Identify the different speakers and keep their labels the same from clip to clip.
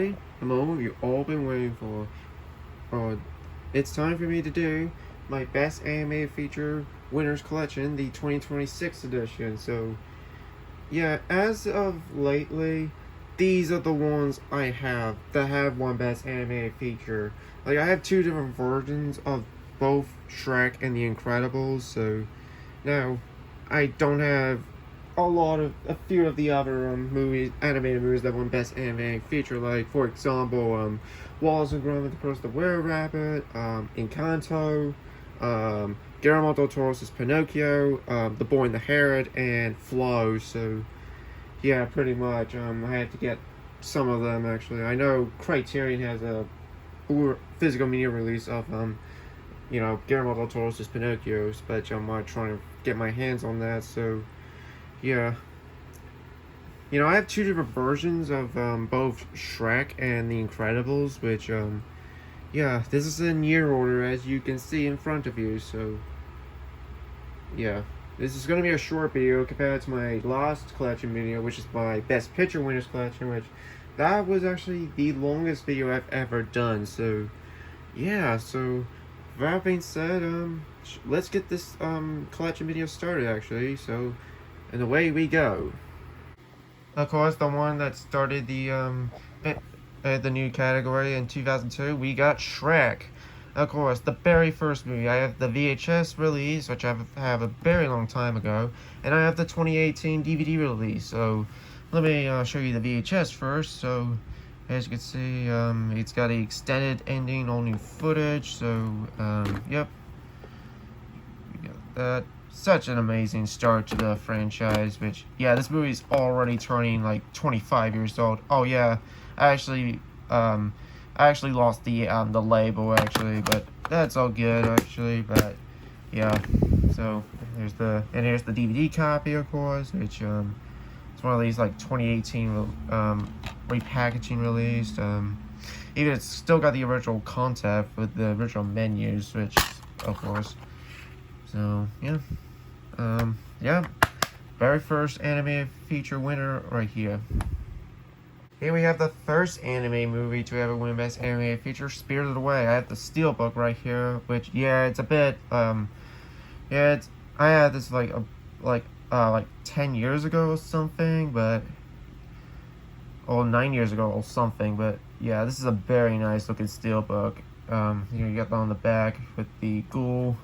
Speaker 1: finally, the moment you've all been waiting for. It's time for me to do my best animated feature winners collection, the 2026 edition. So, yeah, as of lately, these are the ones I have that have one best animated feature. Like, I have two different versions of both Shrek and The Incredibles, so now I don't have a few of the other animated movies that won Best Animated Feature, like for example, Wallace and Gromit: Across the Were-Rabbit, Encanto, Guillermo del Toro's Pinocchio, The Boy and the Heron, and Flow. So, yeah, pretty much. I had to get some of them actually. I know Criterion has a physical media release of Guillermo del Toro's Pinocchio, but I'm trying to get my hands on that. So, yeah. I have two different versions of both Shrek and The Incredibles, which, yeah, this is in year order as you can see in front of you, so, yeah. This is going to be a short video compared to my last collection video, which is my Best Picture Winners collection, which that was actually the longest video I've ever done, so, yeah, so, with that being said, let's get this collection video started, actually, so, and away we go. Of course, the one that started the new category in 2002, we got Shrek. Of course, the very first movie. I have the VHS release, which I have a very long time ago, and I have the 2018 DVD release. So, let me show you the VHS first. So, as you can see, it's got the extended ending, all new footage. So, yep, we got that. Such an amazing start to the franchise, which, yeah, this movie's already turning like 25 years old. Oh yeah, I actually lost the label actually, but that's all good actually. But yeah, so here's the DVD copy, of course, which it's one of these like 2018 repackaging released. Even it's still got the original content with the original menus, which of course. So yeah. Yeah, very first animated feature winner right here. Here we have the first anime movie to ever win Best Animated Feature, Spirited Away. I have the Steelbook right here, which, yeah, it's a bit, I had this like 10 years ago or something, or 9 years ago or something, but yeah, this is a very nice looking Steelbook. Here you got that on the back with the ghoul,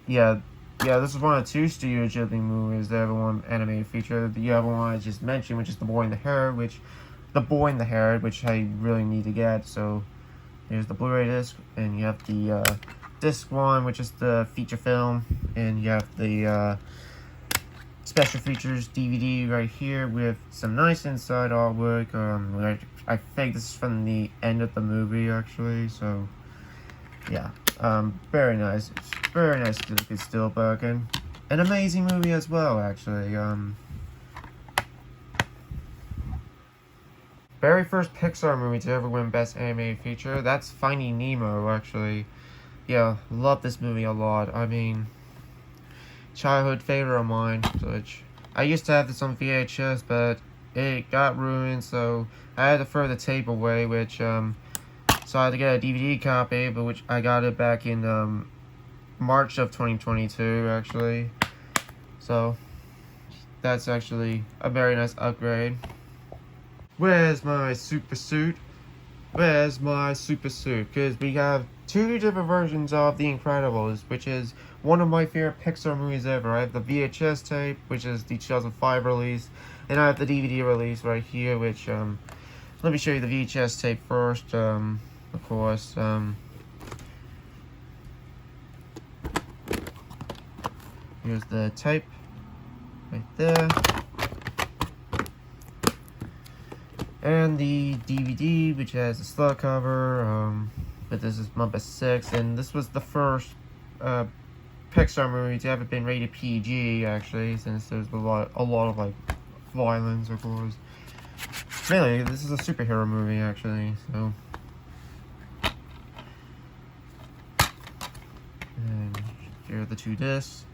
Speaker 1: Yeah, this is one of two Studio Ghibli movies that ever won animated feature. The other one I just mentioned, which is The Boy and the Heron, which I really need to get. So, here's the Blu-ray disc, and you have the disc one, which is the feature film, and you have the special features DVD right here with some nice inside artwork. I think this is from the end of the movie, actually. So, yeah. Very nice. Very nice looking Steelbook, and an amazing movie as well, actually. Very first Pixar movie to ever win Best Animated Feature. That's Finding Nemo, actually. Yeah, love this movie a lot. I mean, childhood favorite of mine. Which I used to have this on VHS, but it got ruined, so I had to throw the tape away, which, so I had to get a DVD copy, but which I got it back in March of 2022, actually. So that's actually a very nice upgrade. Where's my super suit? Where's my super suit? Because we have two different versions of The Incredibles, which is one of my favorite Pixar movies ever. I have the VHS tape, which is the 2005 release, and I have the DVD release right here, which, let me show you the VHS tape first. Of course, here's the tape right there, and the DVD, which has a slipcover. But this is number 6, and this was the first Pixar movie to ever been rated PG, actually, since there's a lot of like violence, of course. Really, this is a superhero movie, actually. So. And here are the two discs.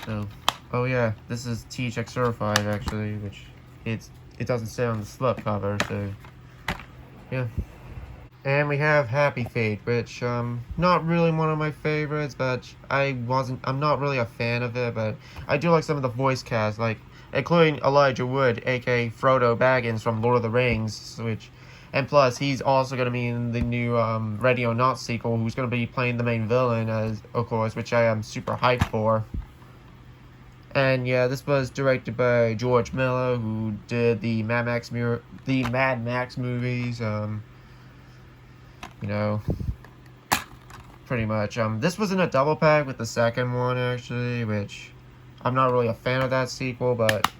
Speaker 1: So, oh yeah, this is THX certified, actually, which it's it doesn't say on the slipcover. So yeah. And we have Happy Feet, which not really one of my favorites, but I'm not really a fan of it, but I do like some of the voice cast, like including Elijah Wood, aka Frodo Baggins from Lord of the Rings, and plus he's also going to be in the new Ready or Not sequel, who's going to be playing the main villain, as of course, which I am super hyped for. And yeah, this was directed by George Miller, who did the Mad Max movies. You know, pretty much. This was in a double pack with the second one, actually, which I'm not really a fan of that sequel, but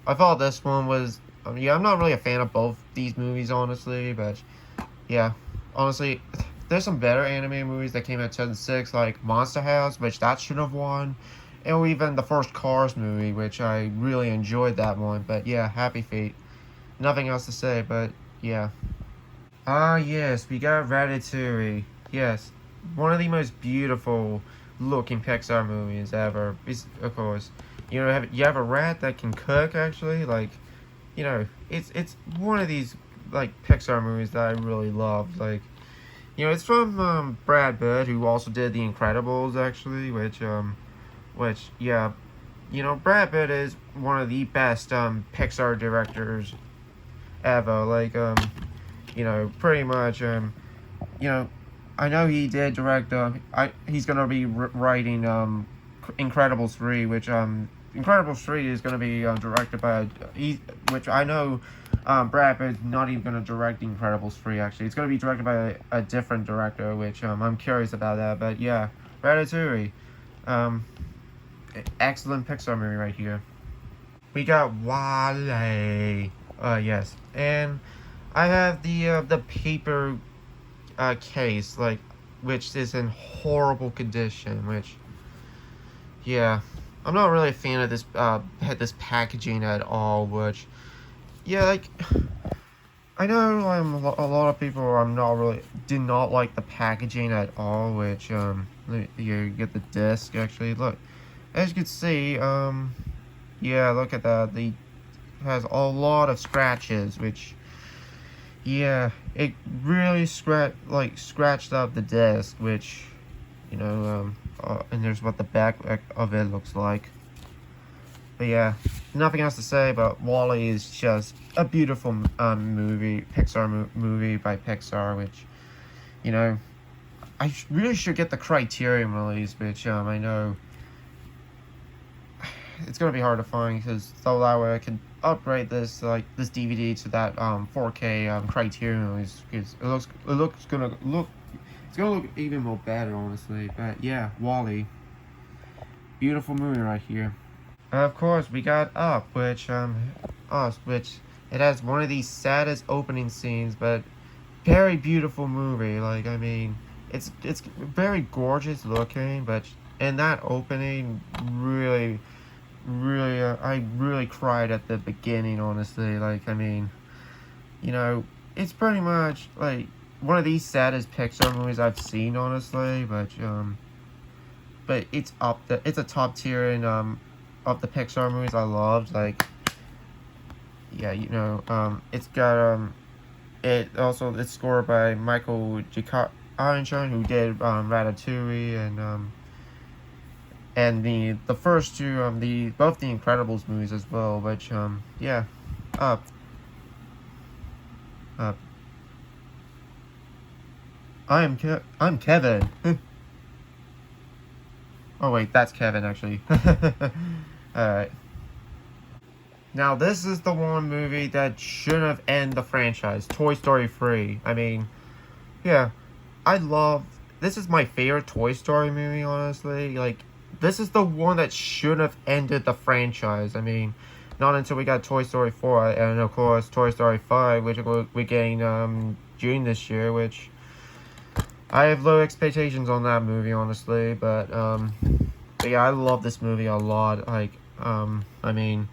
Speaker 1: I thought this one was, yeah, I'm not really a fan of both these movies, honestly, but yeah, honestly, there's some better anime movies that came out in 2006, like Monster House, which that should have won, and even the first Cars movie, which I really enjoyed that one, but yeah, Happy Feet. Nothing else to say, but yeah. Ah, yes, we got Ratatouille. Yes, one of the most beautiful looking Pixar movies ever. Of course, you have a rat that can cook. Actually, like, it's one of these like Pixar movies that I really love. Like, it's from Brad Bird, who also did The Incredibles, actually, which yeah, Brad Bird is one of the best Pixar directors ever. Like, pretty much, I know he did direct, he's gonna be writing, Incredibles 3, which, Incredibles 3 is gonna be, directed by, which I know, Brad Pitt's not even gonna direct Incredibles 3, actually. It's gonna be directed by a different director, which, I'm curious about that, but yeah, Ratatouille, excellent Pixar movie right here. We got Wale, yes, and I have the paper case, like, which is in horrible condition, which, yeah, I'm not really a fan of this packaging at all, which, yeah, like, I know a lot of people did not like the packaging at all, which, you get the disc, actually, look, as you can see, yeah, look at that, has a lot of scratches, which, yeah, it really scratched up the disc, which, and there's what the back of it looks like. But yeah, nothing else to say, but WALL-E is just a beautiful movie by Pixar, which, I really should get the Criterion release, which, I know it's gonna be hard to find, because so that way I can upgrade this DVD to that 4K Criterion, because it's gonna look even more better, honestly. But yeah, WALL-E, beautiful movie right here. Of course, we got Up, which it has one of the saddest opening scenes, but very beautiful movie. Like, I mean, it's very gorgeous looking, but in that opening, really, I really cried at the beginning, honestly. Like, I mean, it's pretty much like one of the saddest Pixar movies I've seen, honestly. But it's a top tier in of the Pixar movies I loved. Like, yeah, it's got it's scored by Michael Giacchino, who did Ratatouille and the first two both the Incredibles movies as well, which yeah, Up. I'm Kevin. Oh wait, that's Kevin, actually. Alright. Now this is the one movie that should have ended the franchise, Toy Story 3. I mean, yeah, this is my favorite Toy Story movie, honestly. Like, this is the one that should have ended the franchise. I mean, not until we got Toy Story 4, and of course Toy Story 5, which we're getting June this year, which I have low expectations on that movie, honestly. But yeah, I love this movie a lot. Like, I mean,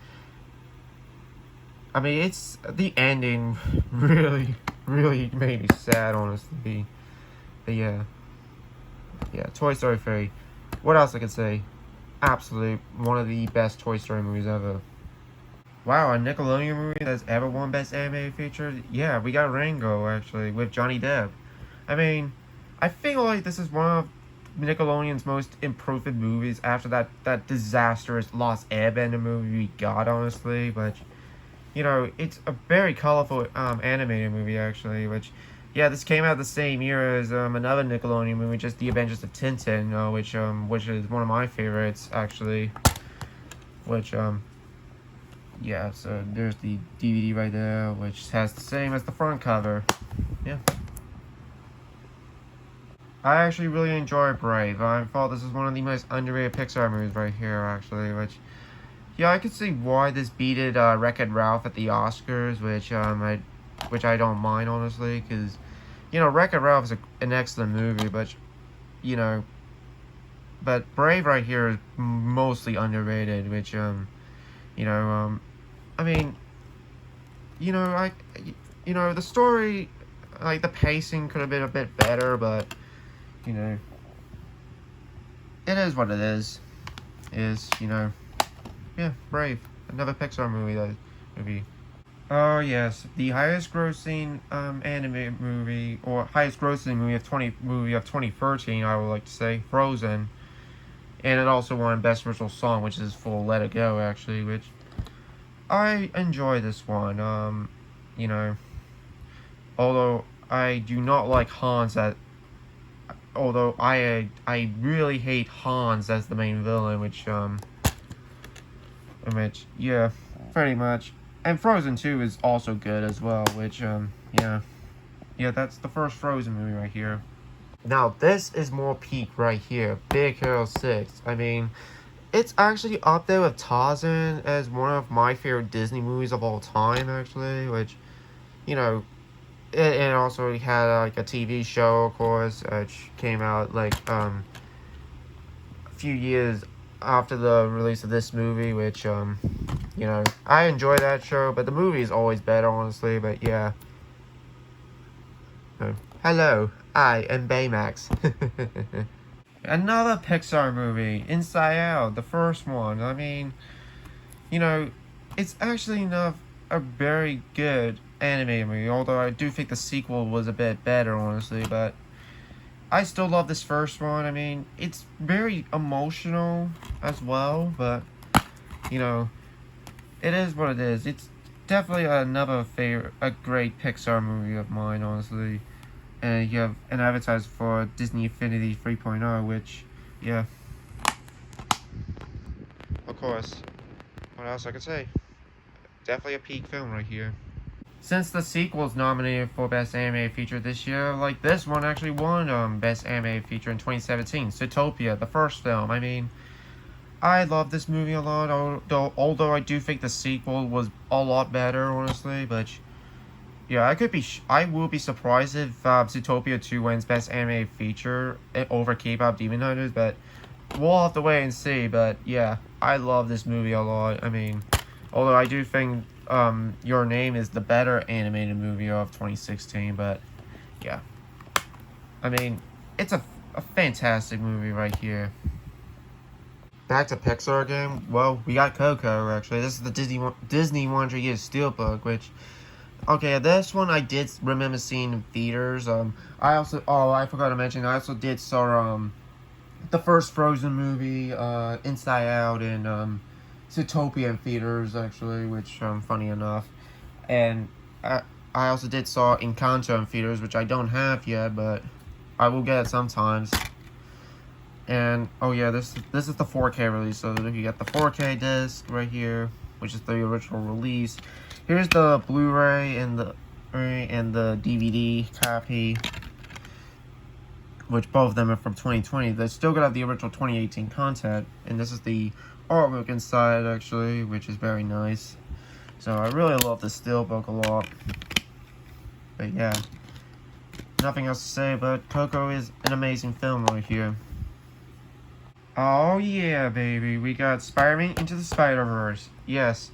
Speaker 1: it's the ending really made me sad, honestly. But yeah, Toy Story 3. What else I could say? Absolute one of the best Toy Story movies ever. Wow, a Nickelodeon movie that's ever won Best Animated Feature? Yeah, we got Rango, actually, with Johnny Depp. I mean, I feel like this is one of Nickelodeon's most improved movies after that disastrous Lost Airbender movie we got, honestly. But, you know, it's a very colorful animated movie, actually, which, yeah, this came out the same year as another Nickelodeon movie, just The Adventures of Tintin, which is one of my favorites, actually, which, yeah, so there's the DVD right there, which has the same as the front cover. Yeah. I actually really enjoy Brave. I thought this is one of the most underrated Pixar movies right here, actually, which, yeah, I could see why this beated Wreck-It Ralph at the Oscars, which I don't mind, honestly, because, you know, Wreck-It Ralph is an excellent movie, but, you know, but Brave right here is mostly underrated, which, you know, I mean, you know, the story, like, the pacing could have been a bit better, but, you know, it is what it is, you know, yeah, Brave, another Pixar movie. Oh, yes, the highest grossing, anime movie, or highest grossing movie of 2013, I would like to say, Frozen, and it also won Best Original Song, which is for Let It Go, actually, which, I enjoy this one, you know, although I do not like Hans although I really hate Hans as the main villain, which yeah, pretty much. And Frozen 2 is also good as well, which yeah. Yeah, that's the first Frozen movie right here. Now this is more peak right here, Big Hero 6. I mean, it's actually up there with Tarzan as one of my favorite Disney movies of all time, actually, which, you know, and also we had like a TV show, of course, which came out like a few years after the release of this movie, which you know, I enjoy that show, but the movie is always better, honestly. But yeah, hello, I am Baymax. Another Pixar movie, Inside Out, the first one. I mean, you know, it's actually enough a very good animated movie, although I do think the sequel was a bit better, honestly, but I still love this first one. I mean, it's very emotional as well, but, you know, it is what it is. It's definitely a great Pixar movie of mine, honestly. And you have an advertisement for Disney Infinity 3.0, which, yeah. Of course. What else I could say? Definitely a peak film right here. Since the sequel is nominated for Best Animated Feature this year, like this one actually won Best Animated Feature in 2017, Zootopia, the first film. I mean, I love this movie a lot, although I do think the sequel was a lot better, honestly, but yeah, I will be surprised if Zootopia 2 wins Best Animated Feature over K-Pop Demon Hunters, but we'll have to wait and see. But yeah, I love this movie a lot. I mean, although I do think Your Name is the better animated movie of 2016, but yeah, I mean, it's a fantastic movie right here. Back to Pixar again. Well, we got Coco, actually. This is the Disney 100 Years Steelbook, which, okay, this one I did remember seeing in theaters. I forgot to mention, I also did saw the first Frozen movie, Inside Out, and Zootopia in theaters, actually, which funny enough, and I also did saw Encanto in theaters, which I don't have yet, but I will get it sometimes. And oh yeah, this is the 4K release, so you get the 4K disc right here, which is the original release. Here's the Blu-ray and the DVD copy, which both of them are from 2020. They still got the original 2018 content, and this is the artwork inside, actually, which is very nice. So I really love this steelbook a lot. But yeah, nothing else to say, but Coco is an amazing film right here. Oh yeah, baby, we got Spider-Man Into the Spider-Verse. Yes,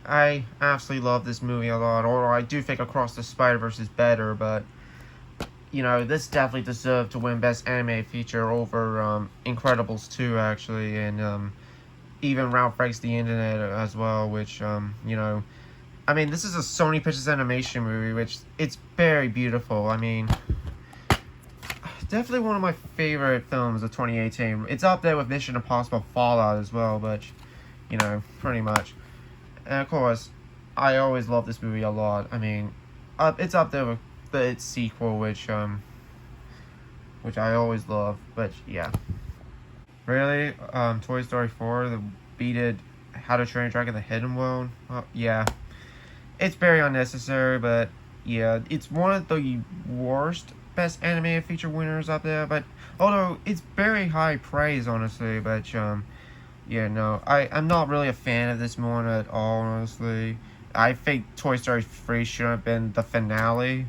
Speaker 1: I absolutely love this movie a lot, although I do think Across the Spider-Verse is better, but, you know, this definitely deserved to win Best Animated Feature over Incredibles 2, actually, and even Ralph Breaks the Internet as well, which you know, I mean, this is a Sony Pictures Animation movie, which it's very beautiful. I mean, definitely one of my favorite films of 2018. It's up there with Mission Impossible Fallout as well, but you know, pretty much. And of course, I always love this movie a lot. I mean, it's up there with its sequel, which I always love. But yeah, really, Toy Story 4, the beat it, How to Train Your Dragon: The Hidden World. Well, yeah, it's very unnecessary, but yeah, it's one of the worst best animated feature winners up there. But although it's very high praise, honestly, but yeah, no, I'm not really a fan of this one at all, honestly. I think Toy Story 3 should have been the finale.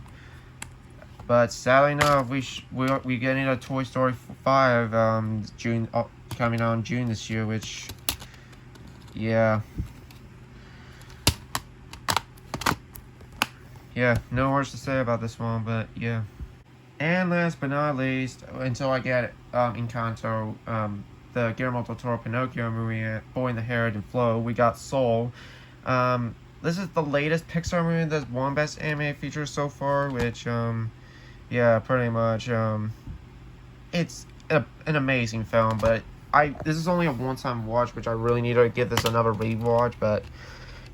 Speaker 1: But sadly enough, we getting a Toy Story 5 June coming out in June this year, which yeah. Yeah, no words to say about this one, but yeah. And last but not least, until I get Encanto, the Guillermo del Toro Pinocchio movie, Boy in the Hidden Flow, we got Soul. This is the latest Pixar movie that's won Best Animated Feature so far, which, yeah, pretty much, it's an amazing film, but this is only a one-time watch, which I really need to give this another rewatch, but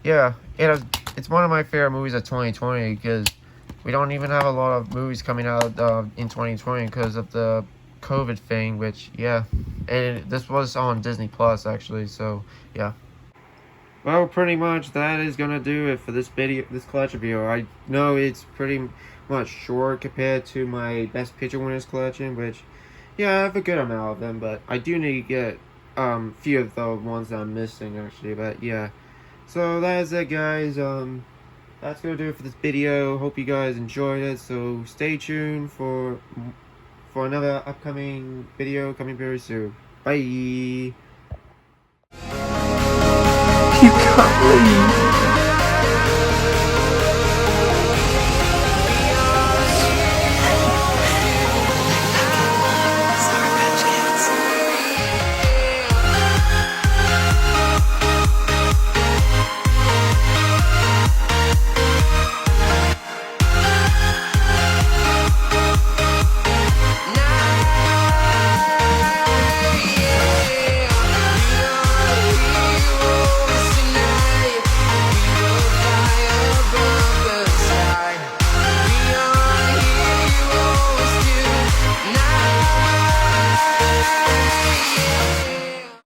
Speaker 1: yeah, it's one of my favorite movies of 2020, because we don't even have a lot of movies coming out in 2020 because of the COVID thing, which, yeah, and this was on Disney Plus, actually, so, yeah. Well, pretty much that is gonna do it for this collection video. I know it's pretty much short compared to my Best Picture Winners collection, which, yeah, I have a good amount of them, but I do need to get few of the ones that I'm missing, actually, but yeah. So that is it, guys. That's gonna do it for this video. Hope you guys enjoyed it. So stay tuned for another upcoming video coming very soon. Bye.
Speaker 2: You can't leave.